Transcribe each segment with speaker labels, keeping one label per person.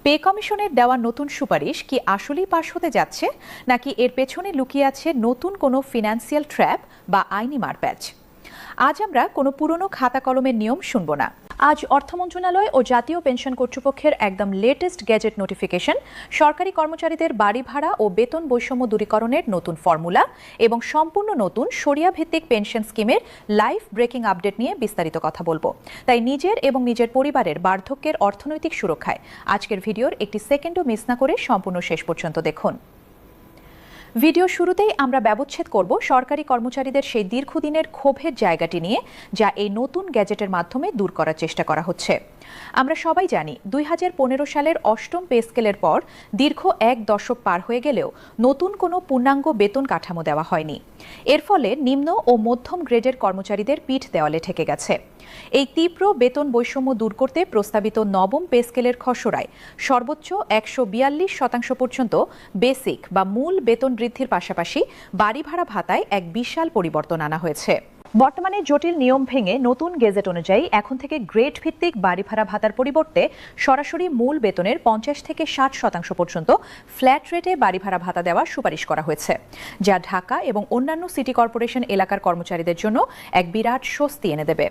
Speaker 1: Pay কমিশনের দেওয়া নতুন সুপারিশ কি আসলেই পাশ হতে যাচ্ছে, নাকি এর পেছনে লুকিয়ে আছে নতুন কোনো ফিনান্সিয়াল ট্র্যাপ বা আইনি মারপ্যাচ? আজ আমরা কোনো পুরনো খাতা কলমের নিয়ম শুনব না। আজ অর্থ মন্ত্রণালয় ও জাতীয় পেনশন কর্তৃপক্ষের একদম লেটেস্ট গ্যাজেট নোটিফিকেশন সরকারি কর্মচারীদের বাড়ি ভাড়া ও বেতন বৈষম্য দূরীকরণের নতুন ফর্মুলা এবং সম্পূর্ণ নতুন শরিয়া ভিত্তিক পেনশন স্কিমের লাইফ ব্রেকিং আপডেট নিয়ে বিস্তারিত কথা বলবো। তাই নিজের এবং নিজের পরিবারের বার্ধক্যের অর্থনৈতিক সুরক্ষায় আজকের ভিডিওর একটি সেকেন্ডও মিস না করে সম্পূর্ণ শেষ পর্যন্ত দেখুন। ভিডিও শুরুতেই আমরা ব্যবচ্ছেদ করব সরকারি কর্মচারীদের সেই দীর্ঘদিনের ক্ষোভের জায়গাটি নিয়ে, যা এই নতুন গ্যাজেটের মাধ্যমে দূর করার চেষ্টা করা হচ্ছে। আমরা সবাই জানি 2015 সালের অষ্টম পে স্কেলের পর দীর্ঘ এক দশক পার হয়ে গেলেও নতুন কোনো পূর্ণাঙ্গ বেতন কাঠামো দেওয়া হয়নি। এর ফলে নিম্ন ও মধ্যম গ্রেডের কর্মচারীদের পিঠ দেওয়ালে ঠেকে গেছে। এই তীব্র বেতন বৈষম্য দূর করতে প্রস্তাবিত নবম পে স্কেলের খসড়ায় সর্বোচ্চ 142% পর্যন্ত বেসিক বা মূল বেতন বৃদ্ধির পাশাপাশি বাড়ি ভাড়া ভাতায় এক বিশাল পরিবর্তন আনা হয়েছে। বর্তমানে জটিল নিয়ম ভেঙে নতুন গেজেট অনুযায়ী এখন থেকে গ্রেড ভিত্তিক বাড়ি ভাড়া ভাতার পরিবর্তে সরাসরি মূল বেতনের 50 থেকে 60% পর্যন্ত ফ্ল্যাট রেটে বাড়ি ভাড়া ভাতা দেওয়ার সুপারিশ করা হয়েছে, যা ঢাকা এবং অন্যান্য সিটি কর্পোরেশন এলাকার কর্মচারীদের জন্য এক বিরাট স্বস্তি এনে দেবে।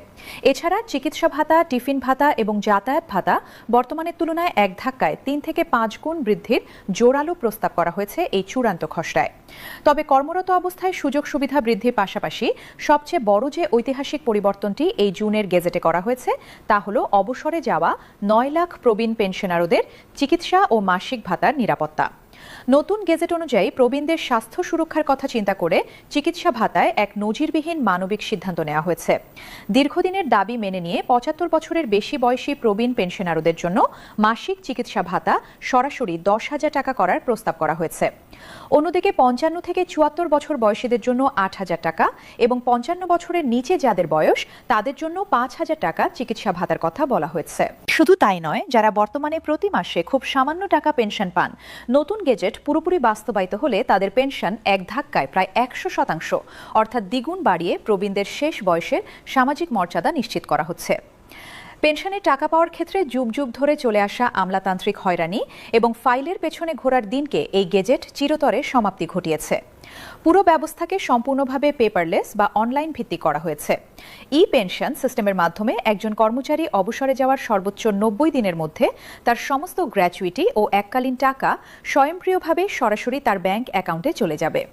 Speaker 1: এছাড়া চিকিৎসা ভাতা, টিফিন ভাতা এবং যাতায়াত ভাতা বর্তমানের তুলনায় এক ধাক্কায় 3 থেকে 5 গুণ বৃদ্ধির জোরালো প্রস্তাব করা হয়েছে এই চূড়ান্ত খসড়ায়। তবে কর্মরত অবস্থায় সুযোগ সুবিধা বৃদ্ধির পাশাপাশি সবচেয়ে বড় যে ঐতিহাসিক পরিবর্তনটি এই জুনের গেজেটে করা হয়েছে তা হল অবসরে যাওয়া 9 লাখ প্রবীণ পেনশনারদের চিকিৎসা ও মাসিক ভাতার নিরাপত্তা। নতুন গেজেট অনুযায়ী প্রবীণদের স্বাস্থ্য সুরক্ষার কথা চিন্তা করে চিকিৎসা ভাতায় এক নজিরবিহীন মানবিক সিদ্ধান্ত নেওয়া হয়েছে। দীর্ঘদিনের দাবি মেনে নিয়ে 75 বছরের বেশি বয়সী প্রবীণ পেনশনারদের জন্য মাসিক চিকিৎসা ভাতা সরাসরি 10,000 টাকা করার প্রস্তাব করা হয়েছে। অন্যদিকে 55 থেকে 74 বছর বয়সীদের জন্য 8,000 টাকা এবং 55 বছরের নিচে যাদের বয়স তাদের জন্য 5,000 টাকা চিকিৎসা ভাতার কথা বলা হয়েছে। শুধু তাই নয়, যারা বর্তমানে প্রতি মাসে খুব সামান্য টাকা পেনশন পান, নতুন গেজেট পুরোপুরি বাস্তবায়িত হলে তাদের পেনশন এক ধাক্কায় প্রায় 100% অর্থাৎ দ্বিগুণ বাড়িয়ে প্রবীণদের শেষ বয়সের সামাজিক মর্যাদা নিশ্চিত করা হচ্ছে। পেনশনের টাকা পাওয়ার ক্ষেত্রে যুগ যুগ ধরে চলে আসা আমলাতান্ত্রিক হয়রানি এবং ফাইলের পেছনে ঘোরার দিনকে এই গেজেট চিরতরে সমাপ্তি ঘটিয়েছে। পুরো ব্যবস্থাকে সম্পূর্ণভাবে পেপারলেস বা অনলাইন ভিত্তিক করা হয়েছে। ই পেনশন সিস্টেমের মাধ্যমে একজন কর্মচারী অবসরে যাওয়ার সর্বোচ্চ 90 দিনের মধ্যে তার সমস্ত গ্র্যাচুইটি ও এককালীন টাকা স্বয়ংক্রিয়ভাবে সরাসরি তার ব্যাংক অ্যাকাউন্টে চলে যাবে।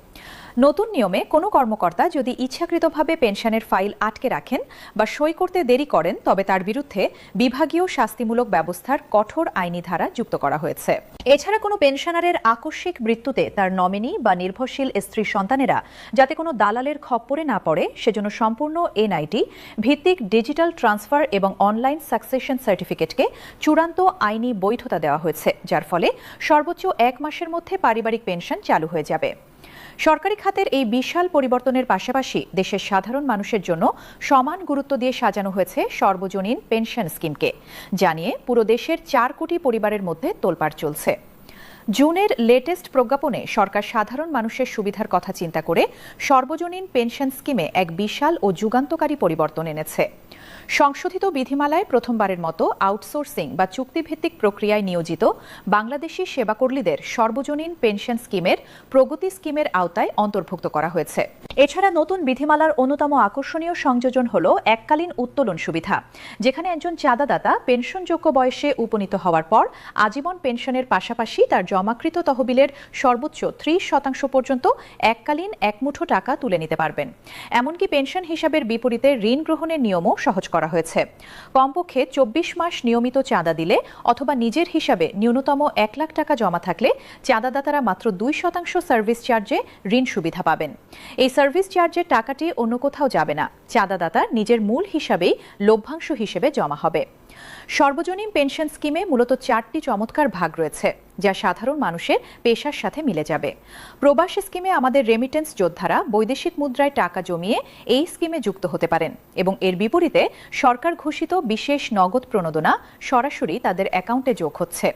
Speaker 1: নতুন নিয়মে কোনো কর্মকর্তা যদি ইচ্ছাকৃতভাবে পেনশনের ফাইল আটকে রাখেন বা সই করতে দেরি করেন, তবে তার বিরুদ্ধে বিভাগীয় শাস্তিমূলক ব্যবস্থার কঠোর আইনি ধারা যুক্ত করা হয়েছে। এছাড়া কোনো পেনশনারের আকস্মিক মৃত্যুতে তার নমিনি বা নির্ভরশীল স্ত্রী সন্তানেরা যাতে কোনো দালালের খপ্পরে না পড়ে, সেজন্য সম্পূর্ণ এনআইটি ভিত্তিক ডিজিটাল ট্রান্সফার এবং অনলাইন সাকসেশন সার্টিফিকেটকে চূড়ান্ত আইনি বৈধতা দেওয়া হয়েছে, যার ফলে সর্বোচ্চ 1 মাসের মধ্যে পারিবারিক পেনশন চালু হয়ে যাবে। সরকারি খাতের এই বিশাল পরিবর্তনের পাশাপাশি দেশের সাধারণ মানুষের জন্য সমান গুরুত্ব দিয়ে সাজানো হয়েছে সর্বজনীন পেনশন স্কিমকে, জানিয়ে পুরো দেশের 4 কোটি পরিবারের মধ্যে তোলপাড় চলছে। জুনের লেটেস্ট প্রজ্ঞাপনে সরকার সাধারণ মানুষের সুবিধার কথা চিন্তা করে সর্বজনীন পেনশন স্কিমে এক বিশাল ও যুগান্তকারী পরিবর্তন এনেছে। সংশোধিত বিধিমালায় প্রথমবারের মতো আউটসোর্সিং বা চুক্তিভিত্তিক প্রক্রিয়ায় নিয়োজিত বাংলাদেশি সেবাকর্মীদের সর্বজনীন পেনশন স্কিমের প্রগতি স্কিমের আওতায় অন্তর্ভুক্ত করা হয়েছে। এছাড়া নতুন বিধিমালার অন্যতম আকর্ষণীয় সংযোজন হল এককালীন উত্তোলন সুবিধা, যেখানে একজন চাঁদাদাতা পেনশনযোগ্য বয়সে উপনীত হওয়ার পর আজীবন পেনশনের পাশাপাশি তার জমাকৃত তহবিলের সর্বোচ্চ 30% পর্যন্ত এককালীন একমুঠো টাকা তুলে নিতে পারবেন। এমনকি পেনশন হিসাবের বিপরীতে ঋণ গ্রহণের নিয়মও সহজ করা হয়েছে। কমপক্ষে 24 মাস নিয়মিত চাঁদা দিলে অথবা নিজের হিসাবে ন্যূনতম 1 লাখ টাকা জমা থাকলে চাঁদাদাতারা মাত্র 2% সার্ভিস চার্জে ঋণ সুবিধা পাবেন। এই সার্ভিস চার্জের টাকাটি অন্য কোথাও যাবে না, চাঁদাদাতা নিজের মূল হিসাবেই লভ্যাংশ হিসেবে জমা হবে। সর্বজনীন পেনশন স্কিমে মূলত 4টি চমৎকার ভাগ রয়েছে, যা সাধারণ মানুষের পেশার সাথে মিলে যাবে। প্রবাসী স্কিমে আমাদের রেমিটেন্স যোদ্ধারা বৈদেশিক মুদ্রায় টাকা জমিয়ে এই স্কিমে যুক্ত হতে পারেন এবং এর বিপরীতে সরকার ঘোষিত বিশেষ নগদ প্রণোদনা সরাসরি তাদের অ্যাকাউন্টে যোগ হচ্ছে।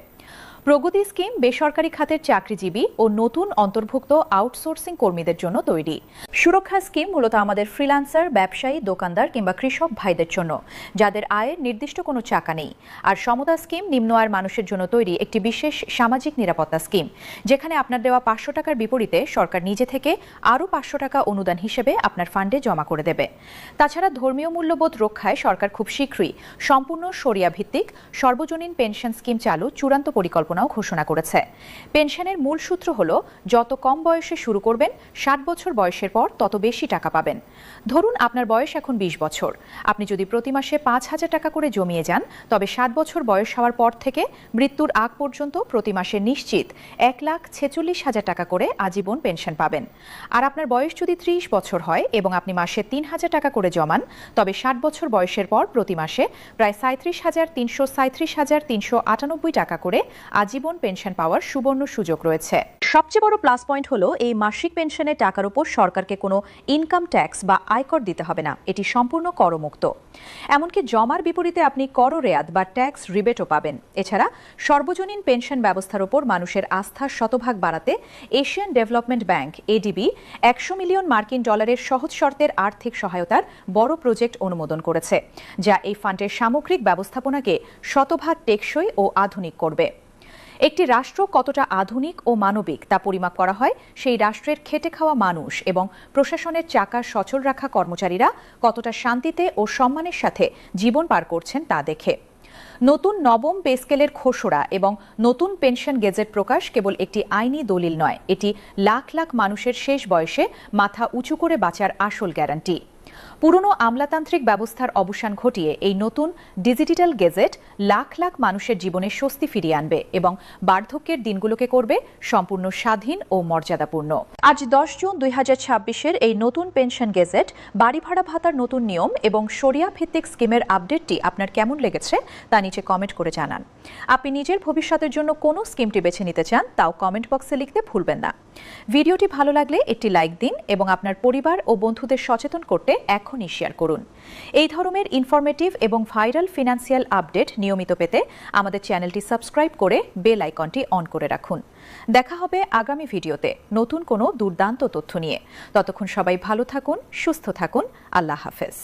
Speaker 1: প্রগতি স্কিম বেসরকারি খাতের চাকরিজীবী ও নতুন অন্তর্ভুক্ত আউটসোর্সিং কর্মীদের জন্য তৈরি। সুরক্ষা স্কিম মূলত আমাদের ফ্রিল্যান্সার, ব্যবসায়ী, দোকানদার কিংবা কৃষক ভাইদের জন্য যাদের আয়ের নির্দিষ্ট কোনো চাকা নেই। আর সমতা স্কিম নিম্ন আয়ের মানুষের জন্য তৈরি একটি বিশেষ সামাজিক নিরাপত্তা স্কিম, যেখানে আপনার দেওয়া ৫০০ টাকার বিপরীতে সরকার নিজে থেকে আরও ৫০০ টাকা অনুদান হিসেবে আপনার ফান্ডে জমা করে দেবে। তাছাড়া ধর্মীয় মূল্যবোধ রক্ষায় সরকার খুব শীঘ্রই সম্পূর্ণ শরিয়া ভিত্তিক সর্বজনীন পেনশন স্কিম চালু চূড়ান্ত পরিকল্পনাও ঘোষণা করেছে। পেনশনের মূল সূত্র হলো, যত কম বয়সে শুরু করবেন ৬০ বছর বয়সের পর তত বেশি টাকা পাবেন। ধরুন আপনার বয়স এখন ২০ বছর, আপনি যদি প্রতি মাসে ৫,০০০ টাকা করে জমিয়ে যান, তবে ৬০ বছর বয়স হওয়ার পর থেকে মৃত্যুর আগ পর্যন্ত প্রতি মাসে নিশ্চিত ১,৪৬,০০০ টাকা করে আজীবন পেনশন পাবেন। আর আপনার বয়স যদি ৩০ বছর হয় এবং আপনি মাসে ৩,০০০ টাকা করে জমান, তবে ৬০ বছর বয়সের পর প্রতি মাসে প্রায় ৩৭,৩98 টাকা করে আজীবন পেনশন পাওয়ার সুবর্ণ সুযোগ রয়েছে। সবচেয়ে বড় প্লাস পয়েন্ট হলো, এই মাসিক পেনশনের টাকার উপর সরকারকে কোনো ইনকাম ট্যাক্স বা আয়কর দিতে হবে না। এটি সম্পূর্ণ করমুক্ত। এমনকি জমার বিপরীতে আপনি কর রেয়াত বা ট্যাক্স রিবেটও পাবেন। এছাড়া সর্বজনীন পেনশন ব্যবস্থার উপর মানুষের আস্থার শতভাগ বাড়াতে Asian development bank ADB ১০০ million মার্কিন ডলারের সহজ শর্তের আর্থিক সহায়তার বড় প্রজেক্ট অনুমোদন করেছে, যা এই ফান্ডের সামগ্রিক ব্যবস্থাপনাকে শতভাগ টেকসই ও আধুনিক করবে। একটি রাষ্ট্র কতটা আধুনিক ও মানবিক তা পরিমাপ করা হয় সেই রাষ্ট্রের খেটে খাওয়া মানুষ এবং প্রশাসনের চাকা সচল রাখা কর্মচারীরা কতটা শান্তিতে ও সম্মানের সাথে জীবন পার করছেন তা দেখে। নতুন নবম পে স্কেলের খসড়া এবং নতুন পেনশন গেজেট প্রকাশ কেবল একটি আইনি দলিল নয়, এটি লাখ লাখ মানুষের শেষ বয়সে মাথা উঁচু করে বাঁচার আসল গ্যারান্টি। পুরনো আমলাতান্ত্রিক ব্যবস্থার অবসান ঘটিয়ে এই নতুন ডিজিটাল গেজেট লাখ লাখ মানুষের জীবনে স্বস্তি ফিরিয়ে আনবে এবং বার্ধক্যের দিনগুলোকে করবে সম্পূর্ণ স্বাধীন ও মর্যাদাপূর্ণ। আজ ১০ জুন ২০২৬-এর এই নতুন পেনশন গেজেট, বাড়ি ভাড়া ভাতার নতুন নিয়ম এবং শরিয়া ভিত্তিক স্কিমের আপডেটটি আপনার কেমন লেগেছে তা নিচে কমেন্ট করে জানান। আপনি নিজের ভবিষ্যতের জন্য কোন স্কিমটি বেছে নিতে চান তাও কমেন্ট বক্সে লিখতে ভুলবেন না। ভিডিওটি ভালো লাগলে একটি লাইক দিন এবং আপনার পরিবার ও বন্ধুদের সচেতন করতে এখনই শেয়ার করুন। এই ধরনের ইনফরমেটিভ এবং ভাইরাল ফিনান্সিয়াল আপডেট নিয়মিত পেতে আমাদের চ্যানেলটি সাবস্ক্রাইব করে বেল আইকনটি অন করে রাখুন। দেখা হবে আগামী ভিডিওতে নতুন কোনো দুর্দান্ত তথ্য নিয়ে। ততক্ষণ সবাই ভালো থাকুন, সুস্থ থাকুন। আল্লাহ হাফেজ।